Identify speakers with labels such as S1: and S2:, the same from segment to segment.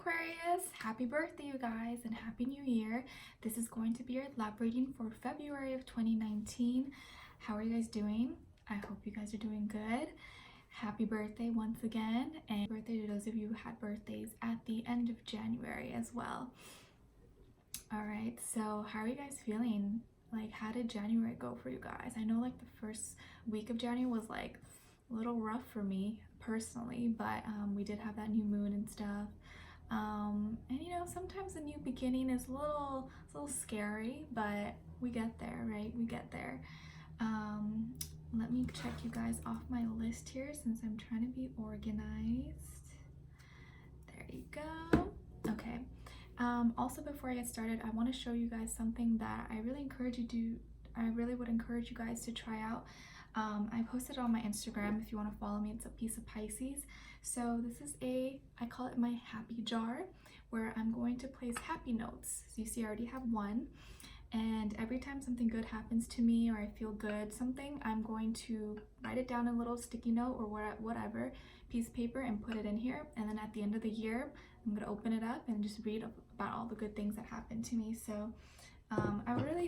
S1: Aquarius! Happy birthday, you guys, and Happy New Year. This is going to be your love reading for February of 2019. How are you guys doing? I hope you guys are doing good. Happy birthday once again, and birthday to those of you who had birthdays at the end of January as well. Alright, so how are you guys feeling? Like, how did January go for you guys? I know like the first week of January was like a little rough for me personally, but we did have that new moon and stuff. And you know, sometimes the new beginning is a little scary, but we get there, right? We get there. Let me check you guys off my list here since I'm trying to be organized. There you go. Okay. Also, before I get started, I want to show you guys something that I really would encourage you guys to try out. I posted it on my Instagram if you want to follow me. It's a piece of Pisces. So this is I call it my happy jar, where I'm going to place happy notes. So you see I already have one, and every time something good happens to me or I feel good I'm going to write it down in a little sticky note or whatever piece of paper and put it in here, and then at the end of the year I'm going to open it up and just read about all the good things that happened to me. So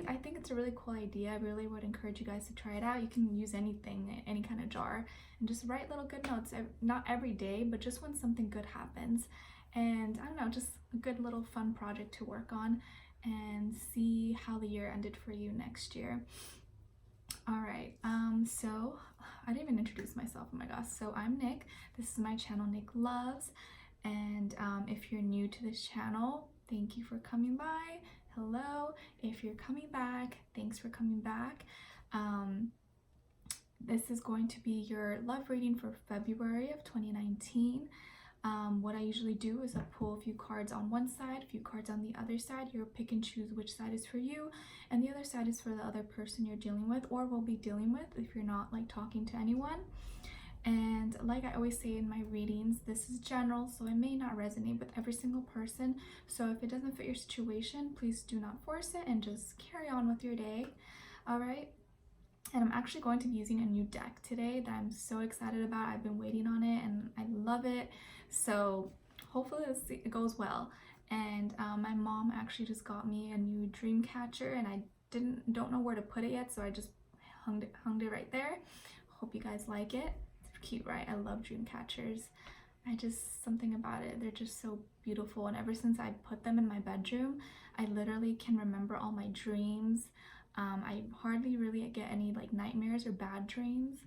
S1: I think it's a really cool idea. I really would encourage you guys to try it out. You can use anything, any kind of jar, and just write little good notes, not every day, but just when something good happens. And I don't know, just a good little fun project to work on and see how the year ended for you next year. All right, so I didn't even introduce myself. Oh my gosh. So I'm Nick. This is my channel, NicLoves. And if you're new to this channel, thank you for coming by. Hello. If you're coming back, thanks for coming back. This is going to be your love reading for February of 2019. What I usually do is I pull a few cards on one side, a few cards on the other side. You'll pick and choose which side is for you, and the other side is for the other person you're dealing with or will be dealing with if you're not like talking to anyone. And like I always say in my readings, this is general, so it may not resonate with every single person. So if it doesn't fit your situation, please do not force it and just carry on with your day. All right. And I'm actually going to be using a new deck today that I'm so excited about. I've been waiting on it and I love it. So hopefully it goes well. And my mom actually just got me a new dream catcher, and I don't know where to put it yet, so I just hung it right there. Hope you guys like it. Cute, right? I love dream catchers. Something about it, they're just so beautiful, and ever since I put them in my bedroom, I literally can remember all my dreams. I hardly really get any like nightmares or bad dreams,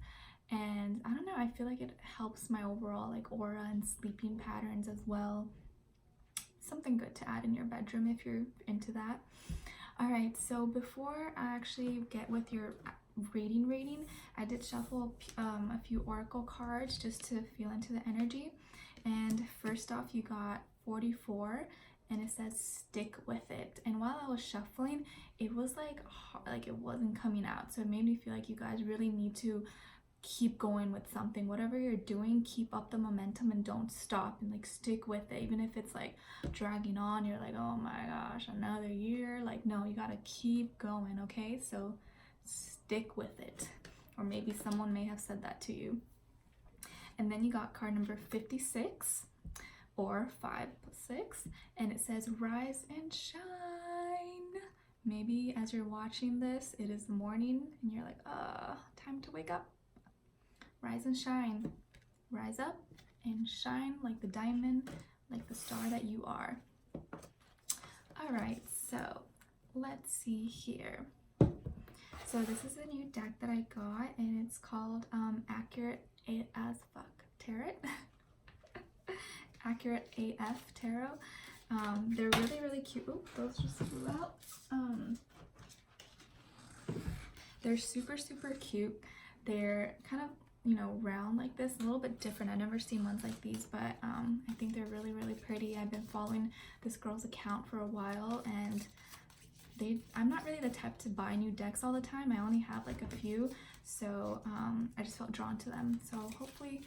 S1: and I don't know, I feel like it helps my overall like aura and sleeping patterns as well. Something good to add in your bedroom if you're into that. All right, so before I actually get with your reading, I did shuffle a few oracle cards just to feel into the energy. And first off, you got 44, and it says stick with it. And while I was shuffling, it was like it wasn't coming out, so it made me feel like you guys really need to keep going with something. Whatever you're doing, keep up the momentum and don't stop, and like stick with it. Even if it's like dragging on, you're like, oh my gosh, another year. Like, no, you gotta keep going. Okay, so stick with it. Or maybe someone may have said that to you. And then you got card number 56, or 5 plus 6, and it says rise and shine. Maybe as you're watching this, it is the morning and you're like, time to wake up. Rise and shine. Rise up and shine like the diamond, like the star that you are. All right, so let's see here. So this is a new deck that I got, and it's called Accurate as Fuck Tarot. Accurate AF Tarot. They're really cute. Oh, those just flew out. They're super cute. They're kind of, you know, round like this, a little bit different. I've never seen ones like these, but I think they're really pretty. I've been following this girl's account for a while, and I'm not really the type to buy new decks all the time. I only have like a few, so I just felt drawn to them. So hopefully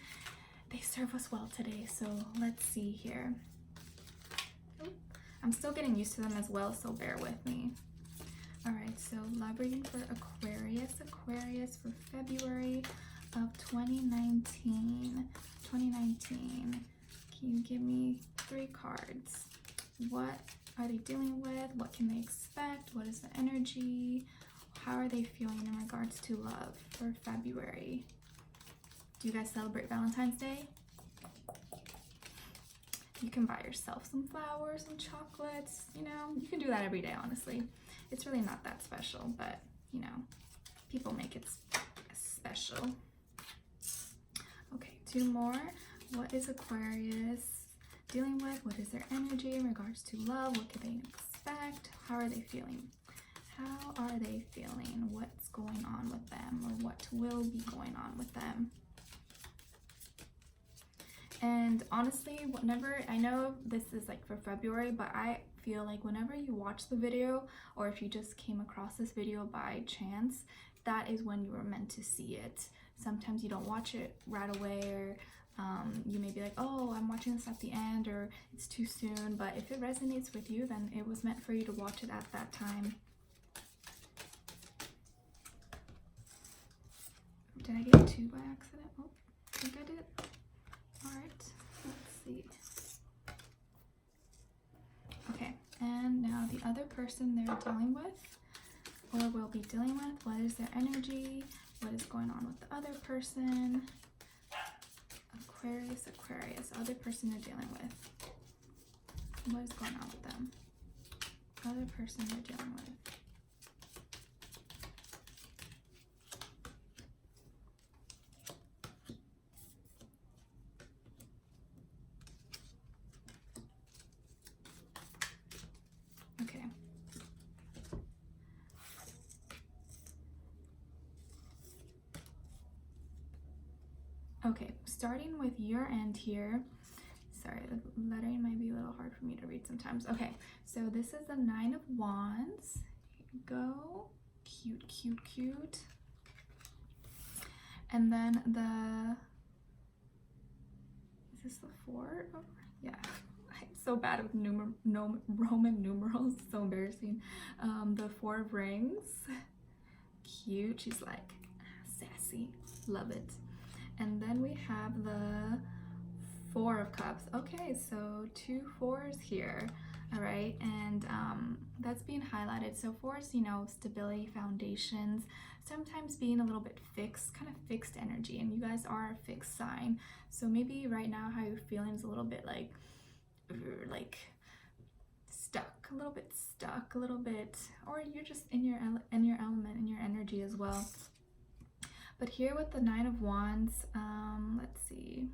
S1: they serve us well today. So let's see here. Oh, I'm still getting used to them as well, so bear with me. All right, so love reading for Aquarius for February of 2019. Can Can you give me 3 cards? What are they dealing with? What can they expect? What is the energy? How are they feeling in regards to love for February? Do you guys celebrate Valentine's Day? You can buy yourself some flowers, some chocolates, you know, you can do that every day, honestly. It's really not that special, but you know, people make it special. Okay, 2 more. What is Aquarius dealing with? What is their energy in regards to love? What can they expect? How are they feeling? How are they feeling? What's going on with them, or what will be going on with them? And honestly, whenever, I know this is like for February, but I feel like whenever you watch the video, or if you just came across this video by chance, that is when you were meant to see it. Sometimes you don't watch it right away, or you may be like, oh, I'm watching this at the end, or it's too soon. But if it resonates with you, then it was meant for you to watch it at that time. Did I get 2 by accident? Oh, I think I did. Alright, let's see. Okay, and now the other person they're dealing with, or will be dealing with, what is their energy? What is going on with the other person? Aquarius, Aquarius, other person they're dealing with. What is going on with them? Other person they're dealing with. Okay. Okay, starting with your end here. Sorry, the lettering might be a little hard for me to read sometimes. Okay, so this is the 9 of Wands. Here you go. Cute, cute, cute. And then is this the 4? Oh, yeah. I'm so bad with Roman numerals. So embarrassing. The 4 of Rings. Cute. She's like sassy. Love it. And then we have the 4 of Cups. Okay, so 2 4s here. All right, and that's being highlighted. So 4s, you know, stability, foundations, sometimes being a little bit fixed, kind of fixed energy, and you guys are a fixed sign. So maybe right now how you're feeling is a little bit like stuck, a little bit stuck, a little bit, or you're just in your element, in your energy as well. But here with the 9 of Wands, let's see.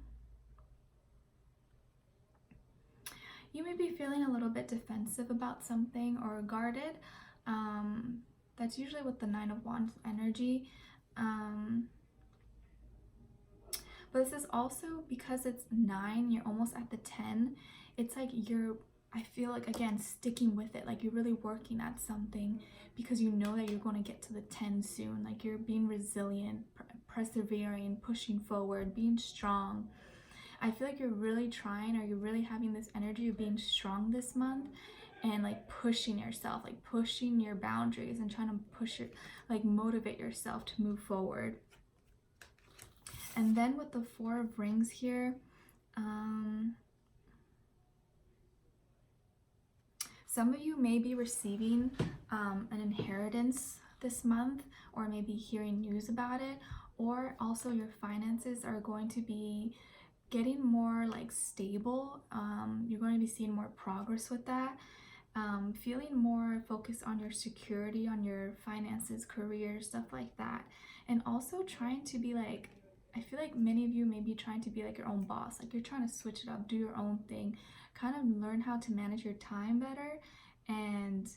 S1: You may be feeling a little bit defensive about something or guarded. That's usually with the 9 of Wands energy. But this is also because it's 9, you're almost at the 10. It's like I feel like, again, sticking with it, like you're really working at something because you know that you're going to get to the 10 soon. Like you're being resilient, persevering, pushing forward, being strong. I feel like you're really trying, or you're really having this energy of being strong this month and like pushing yourself, like pushing your boundaries and trying to push it, like motivate yourself to move forward. And then with the 4 of Rings here, some of you may be receiving an inheritance this month, or maybe hearing news about it, or also your finances are going to be getting more like stable. You're going to be seeing more progress with that. Feeling more focused on your security, on your finances, career, stuff like that. And also trying to be like, I feel like many of you may be trying to be like your own boss. Like you're trying to switch it up, do your own thing, kind of learn how to manage your time better and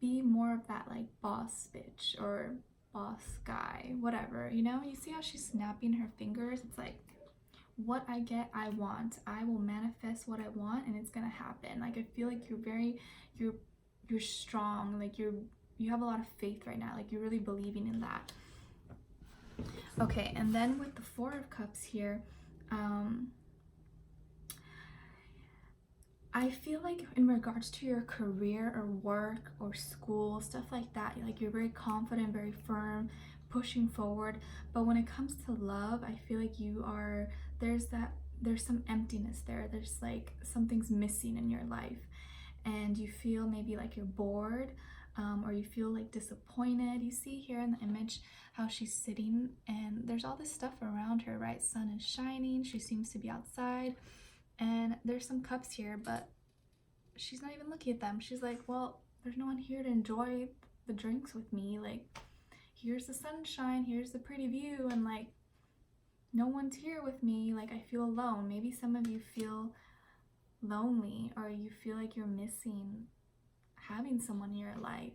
S1: be more of that like boss bitch or boss guy, whatever, you know? You see how she's snapping her fingers? It's like, what I get, I want. I will manifest what I want and it's gonna happen. Like I feel like you're strong, like you have a lot of faith right now, like you're really believing in that. Okay, and then with the 4 of Cups here, I feel like in regards to your career or work or school, stuff like that, like you're very confident, very firm, pushing forward. But when it comes to love, I feel like there's that there's some emptiness there. There's like something's missing in your life, and you feel maybe like you're bored, or you feel like disappointed. You see here in the image how she's sitting and there's all this stuff around her, right? Sun is shining, she seems to be outside, and there's some cups here, but she's not even looking at them. She's like, well, there's no one here to enjoy the drinks with me. Like, here's the sunshine, here's the pretty view, and like no one's here with me. Like, I feel alone. Maybe some of you feel lonely, or you feel like you're missing having someone in your life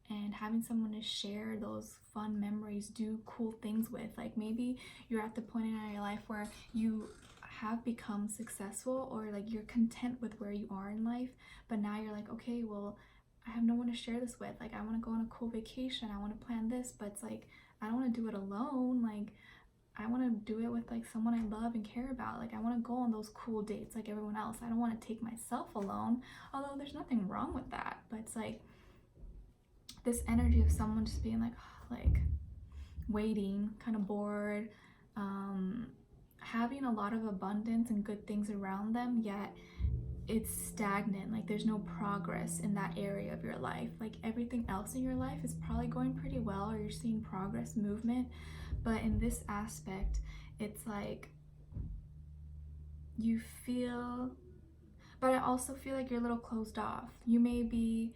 S1: and having someone to share those fun memories, do cool things with. Like, maybe you're at the point in your life where you have become successful, or like you're content with where you are in life, but now you're like, okay, well, I have no one to share this with. Like, I want to go on a cool vacation, I want to plan this, but it's like I don't want to do it alone. Like, I want to do it with like someone I love and care about. Like, I want to go on those cool dates like everyone else. I don't want to take myself alone, although there's nothing wrong with that. But it's like this energy of someone just being like waiting, kind of bored, having a lot of abundance and good things around them, yet it's stagnant. Like, there's no progress in that area of your life. Like, everything else in your life is probably going pretty well, or you're seeing progress, movement, but in this aspect, it's like you feel, but I also feel like you're a little closed off. You may be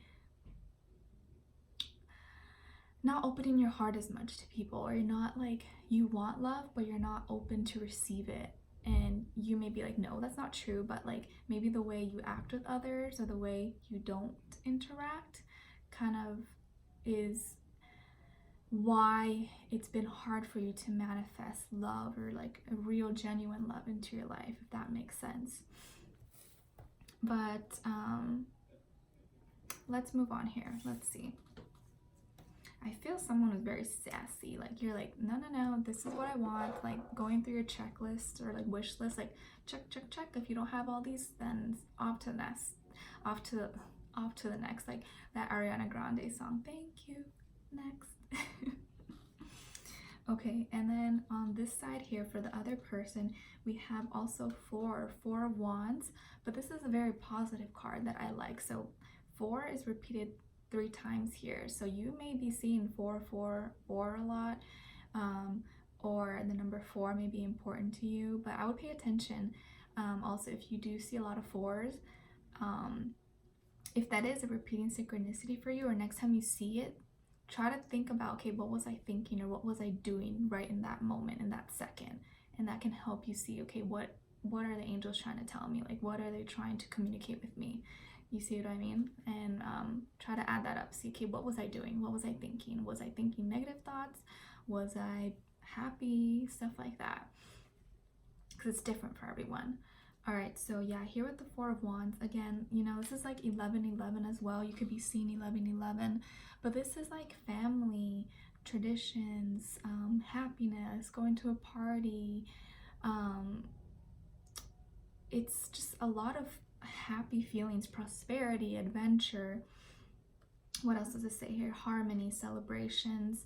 S1: not opening your heart as much to people, or you're not like, you want love, but you're not open to receive it. And you may be like, no, that's not true, but like maybe the way you act with others or the way you don't interact kind of is why it's been hard for you to manifest love, or like a real genuine love into your life, if that makes sense. But let's move on here. Let's see. I feel someone was very sassy. Like, you're like, no, this is what I want. Like, going through your checklist or like wish list, like check. If you don't have all these, then off to the next, off to the next. Like that Ariana Grande song. Thank you. Next. Okay, and then on this side here for the other person, we have also four of wands, but this is a very positive card that I like. So 4 is repeated 3 times here, so you may be seeing 4 a lot, or the number 4 may be important to you, but I would pay attention. Also, if you do see a lot of 4s, if that is a repeating synchronicity for you, or next time you see it, try to think about, okay, what was I thinking, or what was I doing right in that moment, in that second, and that can help you see, okay, what are the angels trying to tell me? Like, what are they trying to communicate with me? You see what I mean? And try to add that up. See, okay, what was I doing? What was I thinking? Was I thinking negative thoughts? Was I happy? Stuff like that. Because it's different for everyone. All right, so yeah, here with the 4 of wands, again, you know, this is like 11 as well. You could be seeing 11, but this is like family, traditions, happiness, going to a party. It's just a lot of happy feelings, prosperity, adventure. What else does it say here? Harmony, celebrations.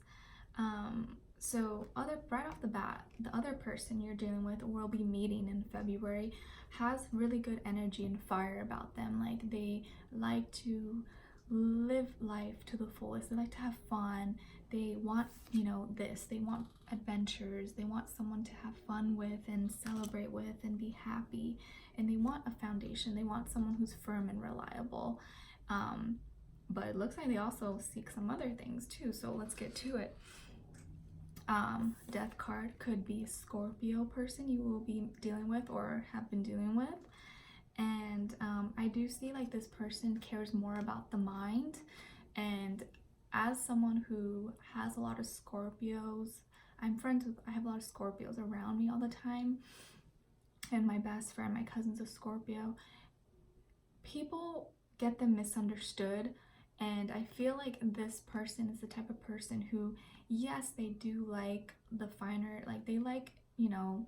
S1: So right off the bat, the other person you're dealing with or will be meeting in February has really good energy and fire about them. Like, they like to live life to the fullest. They like to have fun. They want, you know, they want adventures. They want someone to have fun with and celebrate with and be happy. And they want a foundation. They want someone who's firm and reliable. But it looks like they also seek some other things too. So let's get to it. Death card could be a Scorpio person you will be dealing with or have been dealing with. And I do see like this person cares more about the mind. And as someone who has a lot of Scorpios, I have a lot of Scorpios around me all the time. And my best friend, my cousin's a Scorpio. People get them misunderstood. And I feel like this person is the type of person who, yes, they do like the finer, like they like, you know,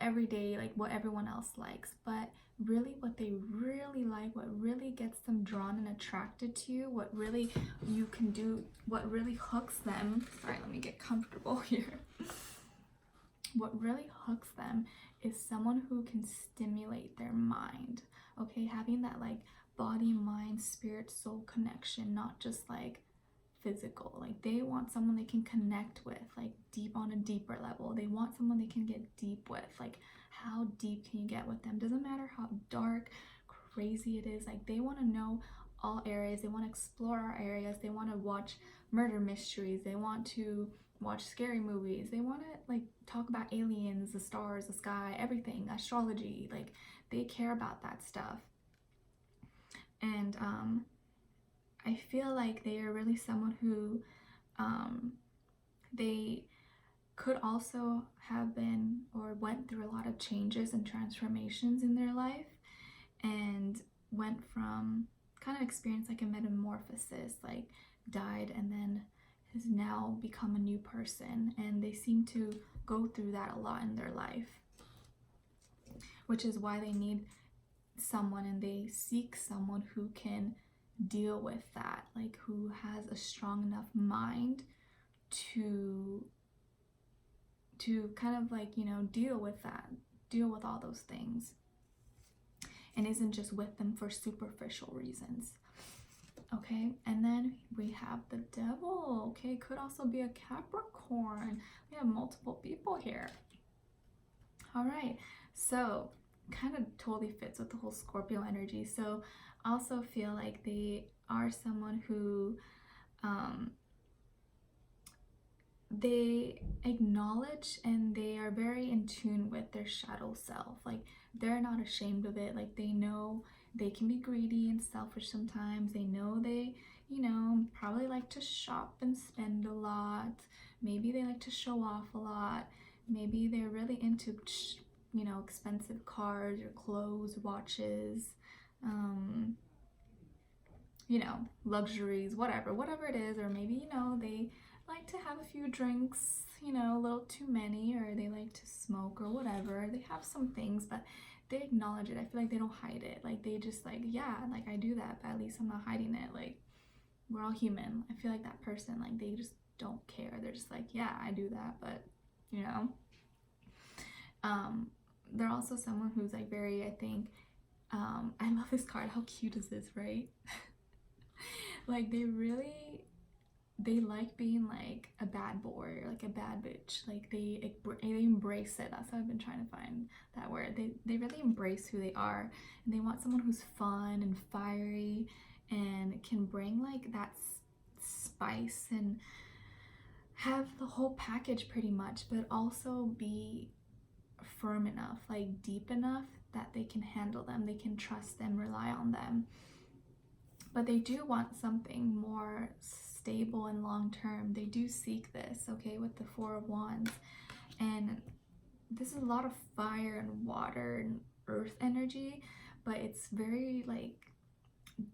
S1: everyday, like what everyone else likes. But really what they really like, what really gets them drawn and attracted to you, what really you can do, what really hooks them. Sorry, let me get comfortable here. What really hooks them is someone who can stimulate their mind, okay? Having that like body, mind, spirit, soul connection, not just like physical. Like they want someone they can connect with, like deep, on a deeper level. They want someone they can get deep with. Like how deep can you get with them? Doesn't matter how dark, crazy it is. Like they want to know all areas. They want to explore our areas. They want to watch murder mysteries. They want to watch scary movies. They want to like talk about aliens, the stars, the sky, everything, astrology. Like they care about that stuff. And I feel like they are really someone who they could also have been or went through a lot of changes and transformations in their life, and went from kind of experienced like a metamorphosis, like died and then has now become a new person. And they seem to go through that a lot in their life, which is why they need someone, and they seek someone who can deal with that, like who has a strong enough mind to kind of like, you know, deal with all those things, and isn't just with them for superficial reasons. Okay, and then we have the devil. Okay, could also be a Capricorn. We have multiple people here. All right, so kind of totally fits with the whole Scorpio energy. So I also feel like they are someone who they acknowledge and they are very in tune with their shadow self. Like they're not ashamed of it. Like they know they can be greedy and selfish sometimes. They know they, you know, probably like to shop and spend a lot. Maybe they like to show off a lot. Maybe they're really into, you know, expensive cars or clothes, watches, you know, luxuries, whatever it is. Or maybe, you know, they like to have a few drinks, you know, a little too many, or they like to smoke or whatever. They have some things, but they acknowledge it. I feel like they don't hide it. Like they just like, yeah, like I do that, but at least I'm not hiding it. Like we're all human. I feel like that person, like they just don't care. They're just like, yeah, I do that, but you know. They're also someone who's like very, I think, I love this card. How cute is this, right? Like they like being like a bad boy or like a bad bitch. Like they embrace it. That's how I've been trying to find that word. They really embrace who they are, and they want someone who's fun and fiery and can bring like that spice and have the whole package pretty much, but also be firm enough, like deep enough that they can handle them, they can trust them, rely on them. But they do want something more stable and long term. They do seek this, okay, with the Four of Wands. And this is a lot of fire and water and earth energy, but it's very like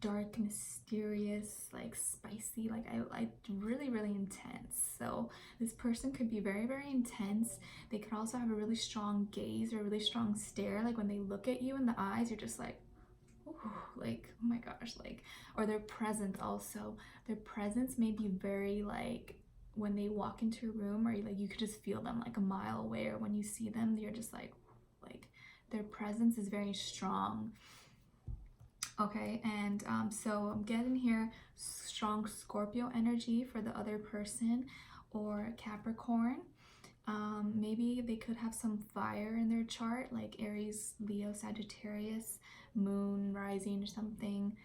S1: dark, mysterious, like spicy, like I really intense. So this person could be very intense. They could also have a really strong gaze or a really strong stare. Like when they look at you in the eyes, you're just like, ooh, like oh my gosh. Like, or their presence also, their presence may be very like when they walk into a room, or like you could just feel them like a mile away, or when you see them you're just like their presence is very strong. Okay, and so I'm getting here strong Scorpio energy for the other person, or Capricorn. Maybe they could have some fire in their chart, like Aries, Leo, Sagittarius, Moon, Rising, or something.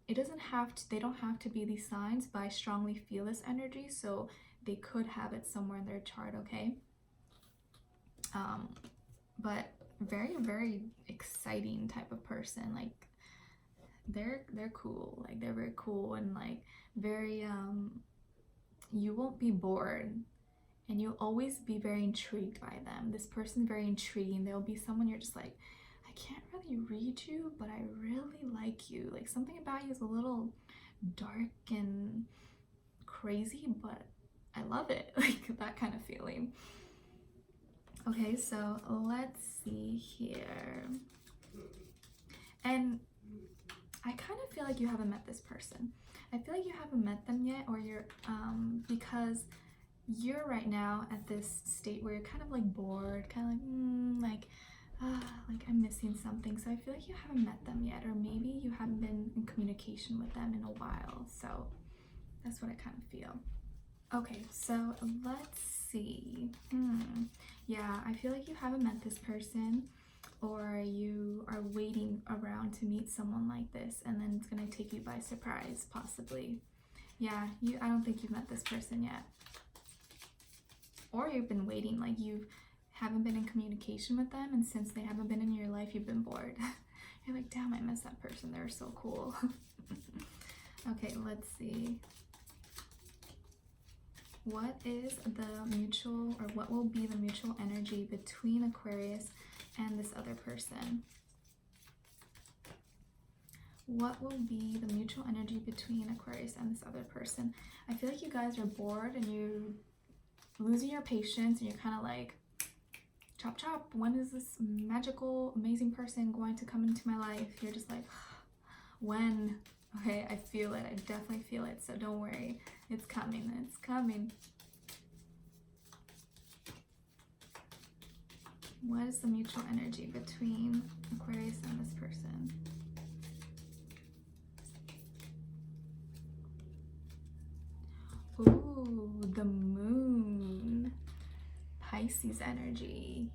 S1: It doesn't have to, they don't have to be these signs, but I strongly feel this energy, so they could have it somewhere in their chart, okay? But very exciting type of person. Like they're cool, like they're very cool, and like very you won't be bored, and you'll always be very intrigued by them. This person's very intriguing. There'll be someone you're just like, I can't really read you, but I really like you. Like something about you is a little dark and crazy, but I love it. Like that kind of feeling. Okay, so let's see here. And I kind of feel like you haven't met this person. I feel like you haven't met them yet, or you're because you're right now at this state where you're kind of like bored, kind of like, like I'm missing something. So I feel like you haven't met them yet, or maybe you haven't been in communication with them in a while. So that's what I kind of feel. Okay, so let's see. Yeah, I feel like you haven't met this person, or you are waiting around to meet someone like this, and then it's gonna take you by surprise, possibly. Yeah, I don't think you've met this person yet. Or you've been waiting, like you haven't been in communication with them, and since they haven't been in your life, you've been bored. You're like, damn, I miss that person, they're so cool. Okay, let's see. What is the mutual, or what will be the mutual energy between Aquarius and this other person? What will be the mutual energy between Aquarius and this other person? I feel like you guys are bored and you're losing your patience, and you're kind of like, chop chop, when is this magical, amazing person going to come into my life? You're just like, when? Okay, I feel it. I definitely feel it. So don't worry. It's coming. It's coming. What is the mutual energy between Aquarius and this person? Ooh, the moon. Pisces energy.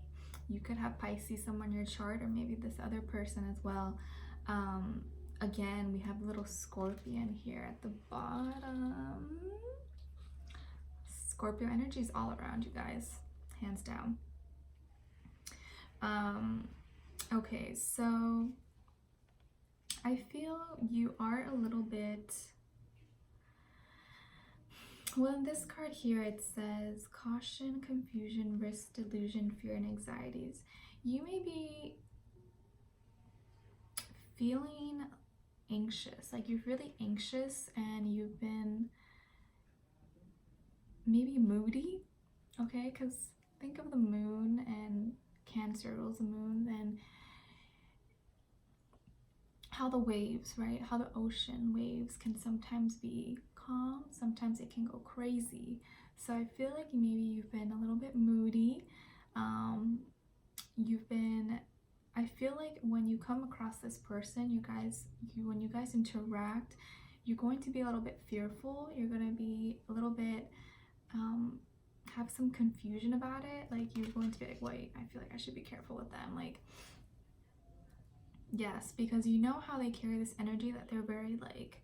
S1: You could have Pisces somewhere in your chart, or maybe this other person as well. Again, we have a little Scorpion here at the bottom. Scorpio energy is all around you guys, hands down. Okay, so I feel you are a little bit, well, in this card here it says caution, confusion, risk, delusion, fear, and anxieties. You may be feeling anxious, like you're really anxious, and you've been maybe moody, okay? Because think of the moon, and Cancer rules the moon, and how the waves, right? How the ocean waves can sometimes be calm, sometimes it can go crazy. So I feel like maybe you've been a little bit moody. I feel like when you come across this person, when you guys interact, you're going to be a little bit fearful. You're going to be a little bit, have some confusion about it. Like you're going to be like, wait, I feel like I should be careful with them. Like, yes, because you know how they carry this energy, that they're very like,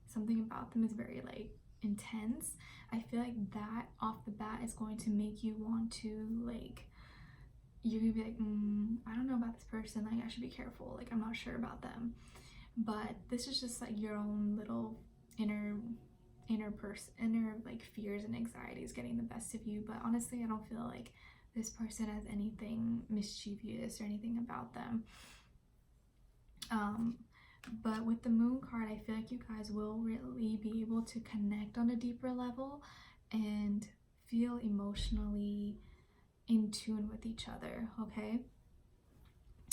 S1: something about them is very like intense. I feel like that off the bat is going to make you want to like, you're gonna be like, I don't know about this person, like I should be careful, like I'm not sure about them. But this is just like your own little inner like fears and anxieties getting the best of you. But honestly, I don't feel like this person has anything mischievous or anything about them. But with the moon card, I feel like you guys will really be able to connect on a deeper level and feel emotionally in tune with each other, okay?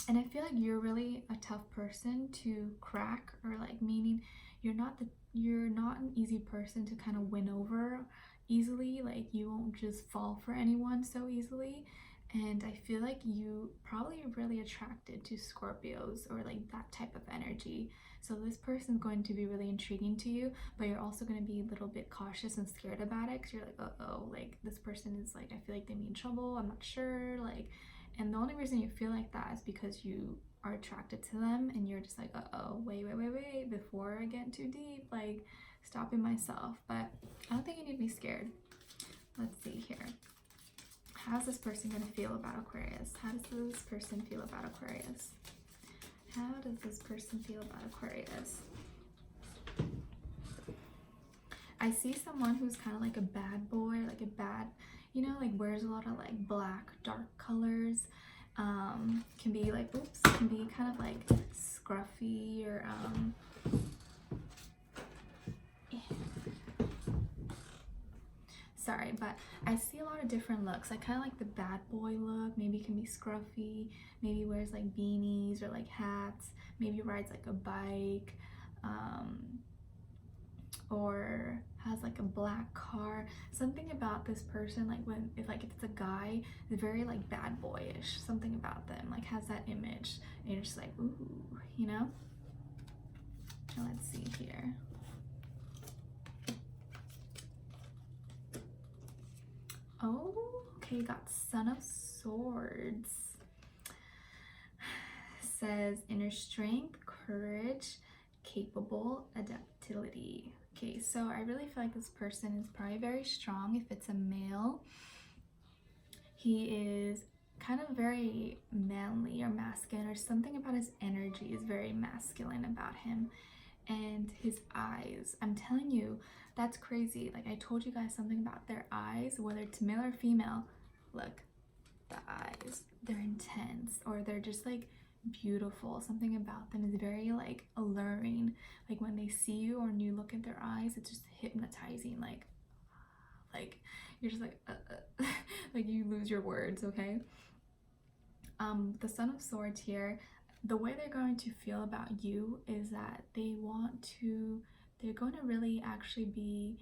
S1: And I feel like you're really a tough person to crack, or like, meaning you're not an easy person to kind of win over easily. Like you won't just fall for anyone so easily. And I feel like you probably are really attracted to Scorpios, or like that type of energy. So this person's going to be really intriguing to you, but you're also going to be a little bit cautious and scared about it, because you're like, uh-oh, like this person is like, I feel like they mean trouble, I'm not sure, like. And the only reason you feel like that is because you are attracted to them, and you're just like, uh-oh, wait, before I get too deep, like stopping myself. But I don't think you need to be scared. Let's see here. How's this person going to feel about Aquarius? How does this person feel about Aquarius? How does this person feel about Aquarius? I see someone who's kind of like a bad boy, like a bad, you know, like wears a lot of like black, dark colors. Can be like, can be kind of like scruffy, or sorry, but I see a lot of different looks. I kind of like the bad boy look. Maybe can be scruffy, maybe wears like beanies or like hats, maybe rides like a bike, or has like a black car. Something about this person, like if it's a guy, is very like bad boyish. Something about them like has that image, and you're just like, ooh, you know. Let's see here. Oh, okay, got Son of Swords. Says inner strength, courage, capable, adaptability. Okay, so I really feel like this person is probably very strong. If it's a male, he is kind of very manly or masculine, or something about his energy is very masculine about him. And his eyes, I'm telling you, that's crazy. Like I told you guys something about their eyes, whether it's male or female. Look, the eyes, they're intense, or they're just like beautiful. Something about them is very like alluring. Like when they see you or when you look at their eyes, it's just hypnotizing. Like you're just like like you lose your words. Okay. The Son of Swords here, the way they're going to feel about you is that they're going to really actually be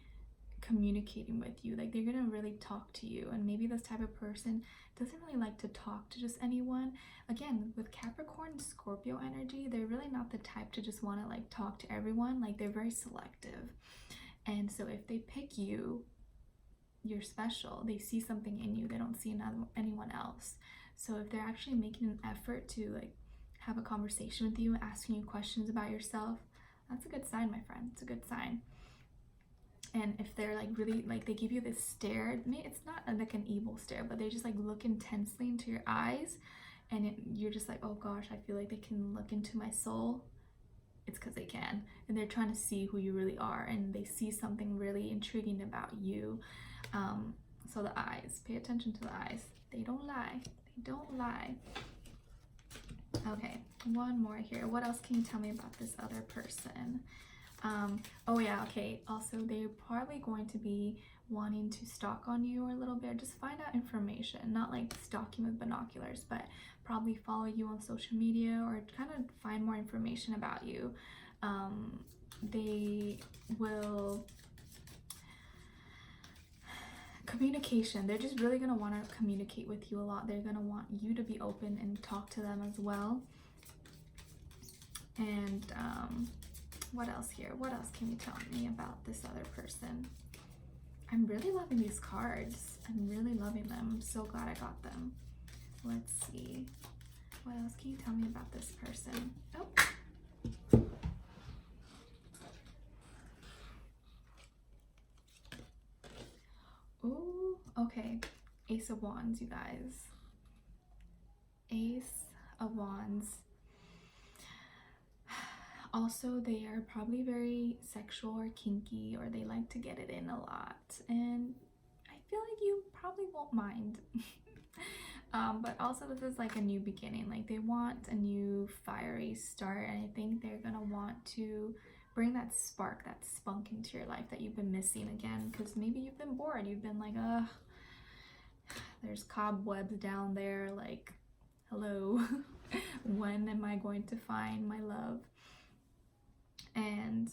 S1: communicating with you. Like they're gonna really talk to you. And maybe this type of person doesn't really like to talk to just anyone. Again, with Capricorn, Scorpio energy, they're really not the type to just want to like talk to everyone. Like they're very selective. And so if they pick you, you're special. They see something in you they don't see in anyone else. So if they're actually making an effort to like have a conversation with you, asking you questions about yourself, that's a good sign, my friend. It's a good sign. And if they're like really like, they give you this stare, it's not like an evil stare, but they just like look intensely into your eyes, and you're just like, oh gosh, I feel like they can look into my soul. It's because they can, and they're trying to see who you really are, and they see something really intriguing about you. So the eyes, pay attention to the eyes. They don't lie. They don't lie. Okay, one more here. What else can you tell me about this other person? Oh yeah, okay. Also, they're probably going to be wanting to stalk on you a little bit, just find out information, not like stalking with binoculars, but probably follow you on social media or kind of find more information about you. They will communication. They're just really gonna want to communicate with you a lot. They're gonna want you to be open and talk to them as well. And what else here? What else can you tell me about this other person? I'm really loving these cards. I'm really loving them. I'm so glad I got them. Let's see. What else can you tell me about this person? Oh. Ooh, okay. Ace of Wands, you guys. Ace of Wands. Also, they are probably very sexual or kinky, or they like to get it in a lot. And I feel like you probably won't mind. But also this is like a new beginning. Like they want a new fiery start, and I think they're gonna want to bring that spark, that spunk into your life that you've been missing again, because maybe you've been bored. You've been like, there's cobwebs down there, like, hello. When am I going to find my love? And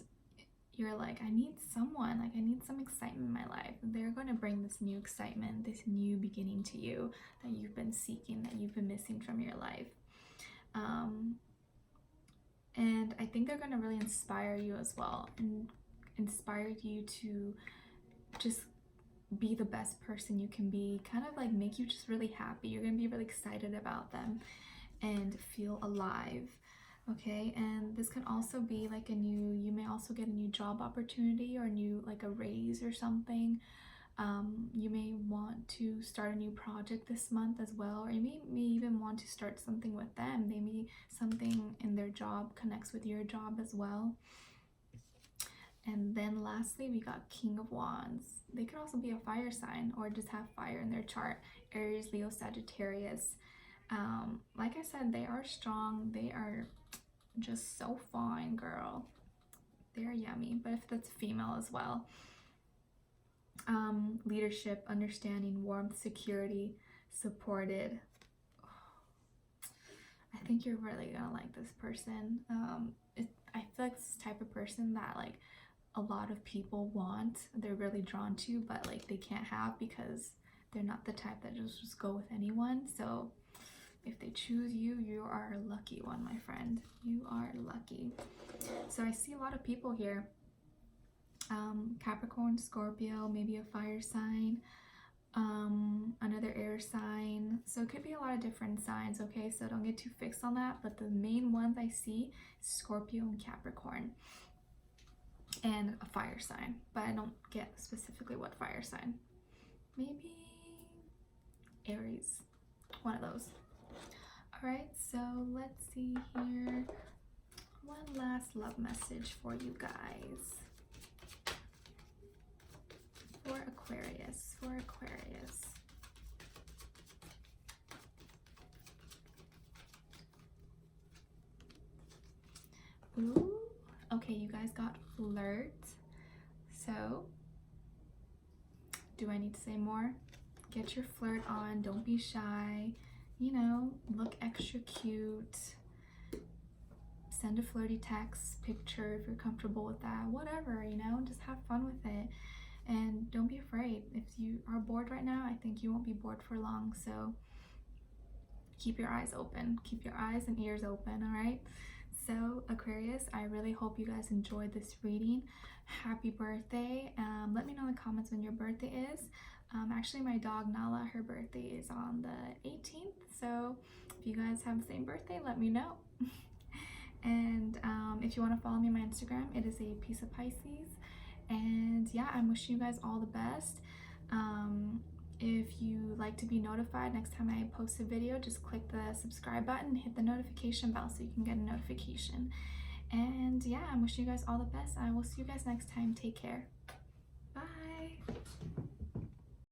S1: you're like, I need someone, like I need some excitement in my life. They're going to bring this new excitement, this new beginning to you that you've been seeking, that you've been missing from your life. And I think they're going to really inspire you as well, and inspire you to just be the best person you can be, kind of like make you just really happy. You're going to be really excited about them and feel alive. Okay, and this can also be like you may also get a new job opportunity, or like a raise or something. You may want to start a new project this month as well, or you may even want to start something with them. Maybe something in their job connects with your job as well. And then lastly, we got King of Wands. They could also be a fire sign, or just have fire in their chart. Aries, Leo, Sagittarius. Like I said, they are strong. They are just so fine, girl. They're yummy. But if that's female as well. Leadership, understanding, warmth, security, supported. I think you're really gonna like this person. I feel like this type of person that like a lot of people want, they're really drawn to, but like they can't have because they're not the type that just go with anyone. So if they choose you, you are a lucky one, my friend. You are lucky. So I see a lot of people here. Capricorn, Scorpio, maybe a fire sign, another air sign. So it could be a lot of different signs, okay? So don't get too fixed on that. But the main ones I see, Scorpio and Capricorn, and a fire sign. But I don't get specifically what fire sign. Maybe Aries, one of those. All right, so let's see here. One last love message for you guys. For Aquarius, for Aquarius. Ooh, okay, you guys got flirt. So, do I need to say more? Get your flirt on, don't be shy. You know, look extra cute. Send a flirty text, picture if you're comfortable with that, whatever, you know, just have fun with it. And don't be afraid. If you are bored right now, I think you won't be bored for long. So keep your eyes open. Keep your eyes and ears open, all right? So Aquarius, I really hope you guys enjoyed this reading. Happy birthday. Let me know in the comments when your birthday is. Actually, my dog Nala, her birthday is on the 18th. So if you guys have the same birthday, let me know. And if you want to follow me on my Instagram, it is a piece of Pisces. And yeah, I'm wishing you guys all the best. If you like to be notified next time I post a video, just click the subscribe button and hit the notification bell so you can get a notification. And yeah, I'm wishing you guys all the best. I will see you guys next time. Take care.